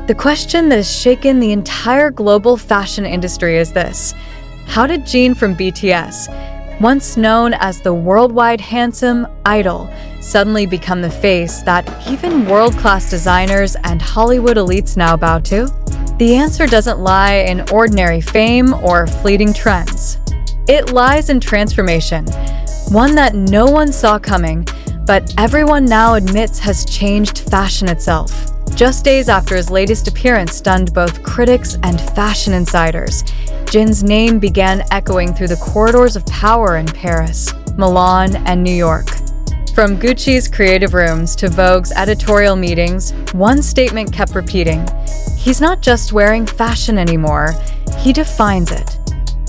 The question that has shaken the entire global fashion industry is this: how did Jin from BTS, once known as the worldwide handsome idol, suddenly become the face that even world-class designers and Hollywood elites now bow to? The answer doesn't lie in ordinary fame or fleeting trends. It lies in transformation, one that no one saw coming, but everyone now admits has changed fashion itself. Just days after his latest appearance stunned both critics and fashion insiders, Jin's name began echoing through the corridors of power in Paris, Milan, and New York. From Gucci's creative rooms to Vogue's editorial meetings, one statement kept repeating: he's not just wearing fashion anymore, he defines it.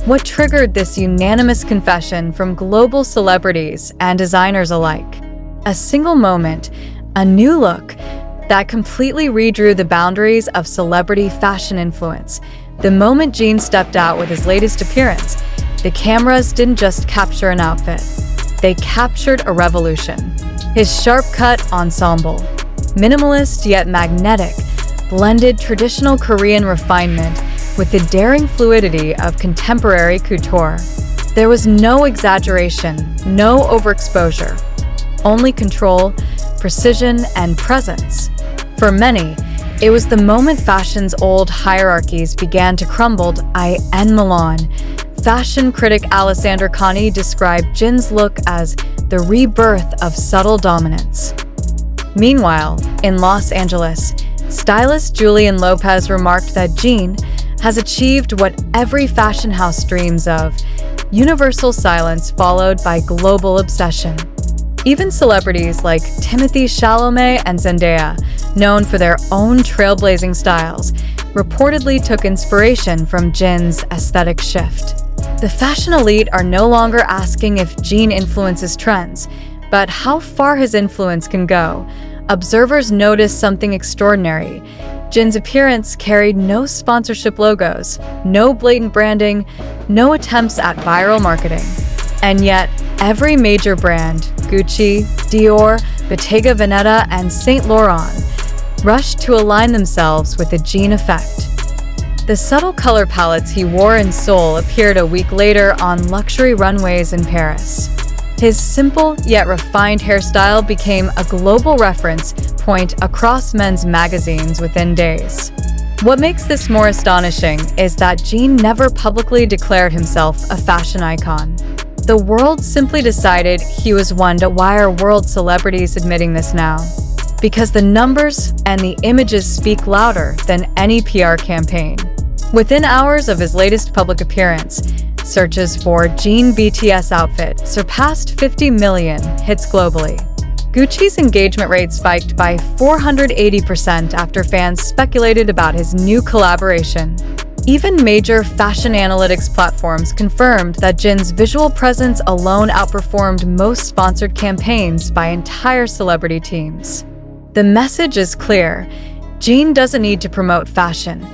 What triggered this unanimous confession from global celebrities and designers alike? A single moment, a new look, that completely redrew the boundaries of celebrity fashion influence. The moment Jin stepped out with his latest appearance, the cameras didn't just capture an outfit. They captured a revolution. His sharp-cut ensemble, minimalist yet magnetic, blended traditional Korean refinement with the daring fluidity of contemporary couture. There was no exaggeration, no overexposure, only control, precision, and presence. For many, it was the moment fashion's old hierarchies began to crumble. In Milan, fashion critic Alessandro Cani described Jin's look as the rebirth of subtle dominance. Meanwhile, in Los Angeles, stylist Julian Lopez remarked that Jin has achieved what every fashion house dreams of: universal silence followed by global obsession. Even celebrities like Timothée Chalamet and Zendaya, known for their own trailblazing styles, reportedly took inspiration from Jin's aesthetic shift. The fashion elite are no longer asking if Jin influences trends, but how far his influence can go. Observers noticed something extraordinary. Jin's appearance carried no sponsorship logos, no blatant branding, no attempts at viral marketing. And yet, every major brand, Gucci, Dior, Bottega Veneta, and Saint Laurent, rushed to align themselves with the Jin effect. The subtle color palettes he wore in Seoul appeared a week later on luxury runways in Paris. His simple yet refined hairstyle became a global reference point across men's magazines within days. What makes this more astonishing is that Jin never publicly declared himself a fashion icon. The world simply decided he was one. Why are world celebrities admitting this now? Because the numbers and the images speak louder than any PR campaign. Within hours of his latest public appearance, searches for Jin BTS outfit surpassed 50 million hits globally. Gucci's engagement rate spiked by 480% after fans speculated about his new collaboration. Even major fashion analytics platforms confirmed that Jin's visual presence alone outperformed most sponsored campaigns by entire celebrity teams. The message is clear: Jin doesn't need to promote fashion.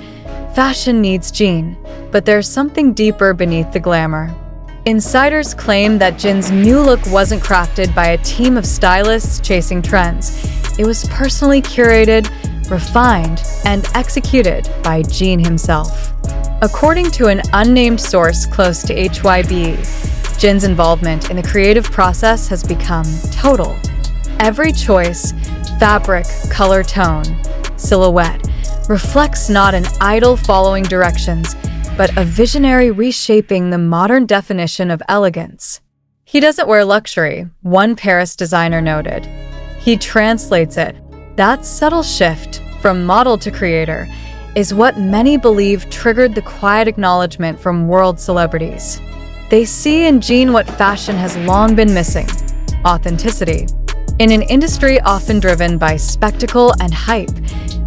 Fashion needs Jin, but there's something deeper beneath the glamour. Insiders claim that Jin's new look wasn't crafted by a team of stylists chasing trends. It was personally curated, refined, and executed by Jin himself. According to an unnamed source close to HYB, Jin's involvement in the creative process has become total. Every choice, fabric, color tone, silhouette, reflects not an idol following directions, but a visionary reshaping the modern definition of elegance. He doesn't wear luxury, one Paris designer noted. He translates it. That subtle shift from model to creator is what many believe triggered the quiet acknowledgement from world celebrities. They see in Jin what fashion has long been missing: authenticity. In an industry often driven by spectacle and hype,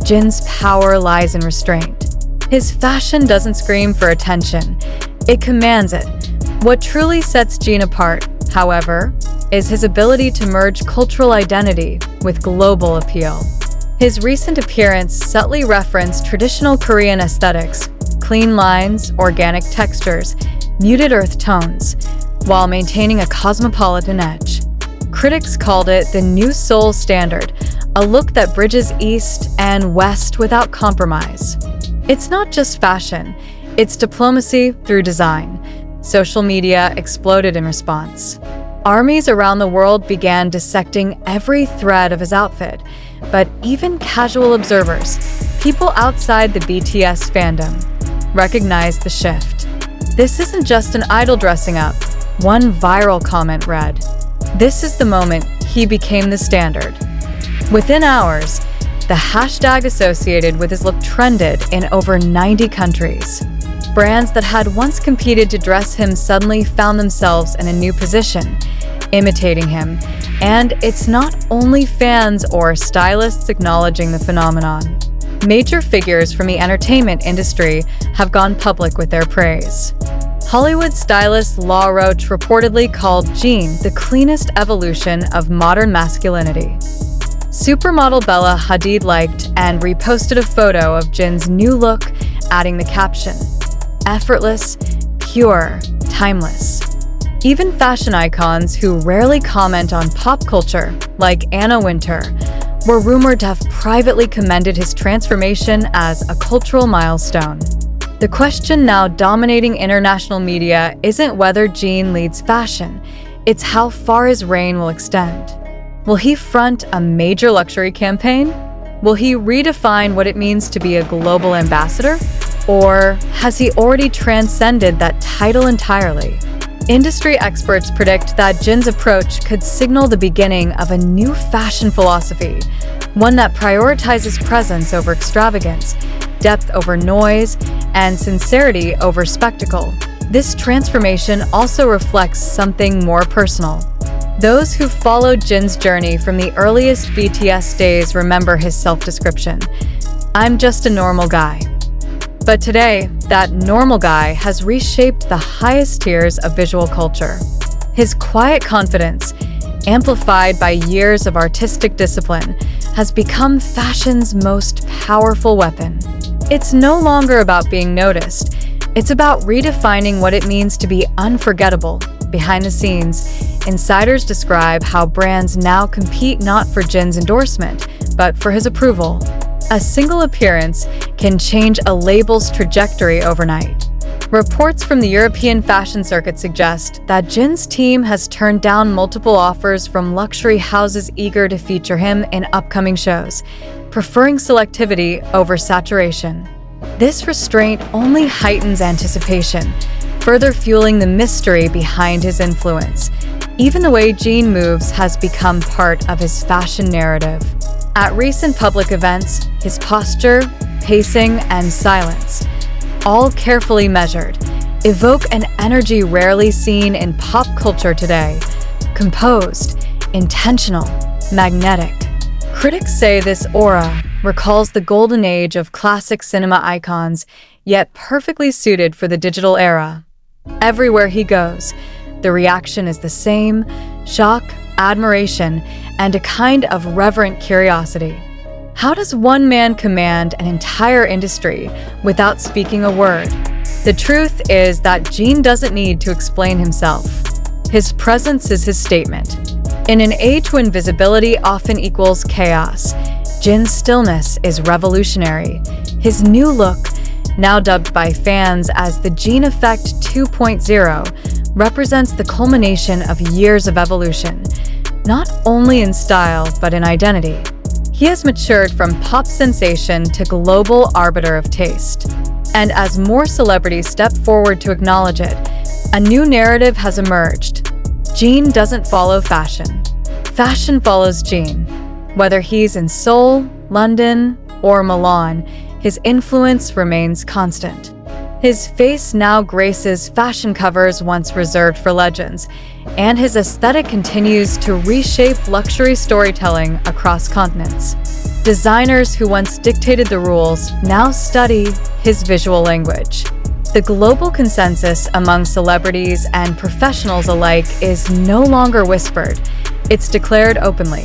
Jin's power lies in restraint. His fashion doesn't scream for attention, it commands it. What truly sets Jin apart, however, is his ability to merge cultural identity with global appeal. His recent appearance subtly referenced traditional Korean aesthetics: clean lines, organic textures, muted earth tones, while maintaining a cosmopolitan edge. Critics called it the new soul standard, a look that bridges East and West without compromise. It's not just fashion, it's diplomacy through design. Social media exploded in response. Armies around the world began dissecting every thread of his outfit, but even casual observers, people outside the BTS fandom, recognized the shift. This isn't just an idol dressing up. One viral comment read, "This is the moment he became the standard." Within hours, the hashtag associated with his look trended in over 90 countries. Brands that had once competed to dress him suddenly found themselves in a new position, imitating him, and it's not only fans or stylists acknowledging the phenomenon. Major figures from the entertainment industry have gone public with their praise. Hollywood stylist Law Roach reportedly called Jin the cleanest evolution of modern masculinity. Supermodel Bella Hadid liked and reposted a photo of Jin's new look, adding the caption, "Effortless, pure, timeless." Even fashion icons who rarely comment on pop culture, like Anna Wintour, were rumored to have privately commended his transformation as a cultural milestone. The question now dominating international media isn't whether Jin leads fashion, it's how far his reign will extend. Will he front a major luxury campaign? Will he redefine what it means to be a global ambassador? Or has he already transcended that title entirely? Industry experts predict that Jin's approach could signal the beginning of a new fashion philosophy, one that prioritizes presence over extravagance, depth over noise, and sincerity over spectacle. This transformation also reflects something more personal. Those who followed Jin's journey from the earliest BTS days remember his self-description, "I'm just a normal guy." But today, that normal guy has reshaped the highest tiers of visual culture. His quiet confidence, amplified by years of artistic discipline, has become fashion's most powerful weapon. It's no longer about being noticed. It's about redefining what it means to be unforgettable. Behind the scenes, insiders describe how brands now compete not for Jin's endorsement, but for his approval. A single appearance can change a label's trajectory overnight. Reports from the European fashion circuit suggest that Jin's team has turned down multiple offers from luxury houses eager to feature him in upcoming shows, preferring selectivity over saturation. This restraint only heightens anticipation, further fueling the mystery behind his influence. Even the way Jin moves has become part of his fashion narrative. At recent public events, his posture, pacing, and silence, all carefully measured, evoke an energy rarely seen in pop culture today. Composed, intentional, magnetic. Critics say this aura recalls the golden age of classic cinema icons, yet perfectly suited for the digital era. Everywhere he goes, the reaction is the same: shock, admiration, and a kind of reverent curiosity. How does one man command an entire industry without speaking a word? The truth is that Jin doesn't need to explain himself. His presence is his statement. In an age when visibility often equals chaos, Jin's stillness is revolutionary. His new look, now dubbed by fans as the Jin Effect 2.0, represents the culmination of years of evolution, not only in style but in identity. He has matured from pop sensation to global arbiter of taste. And as more celebrities step forward to acknowledge it, a new narrative has emerged. Jin doesn't follow fashion. Fashion follows Jin. Whether he's in Seoul, London, or Milan, his influence remains constant. His face now graces fashion covers once reserved for legends, and his aesthetic continues to reshape luxury storytelling across continents. Designers who once dictated the rules now study his visual language. The global consensus among celebrities and professionals alike is no longer whispered, it's declared openly.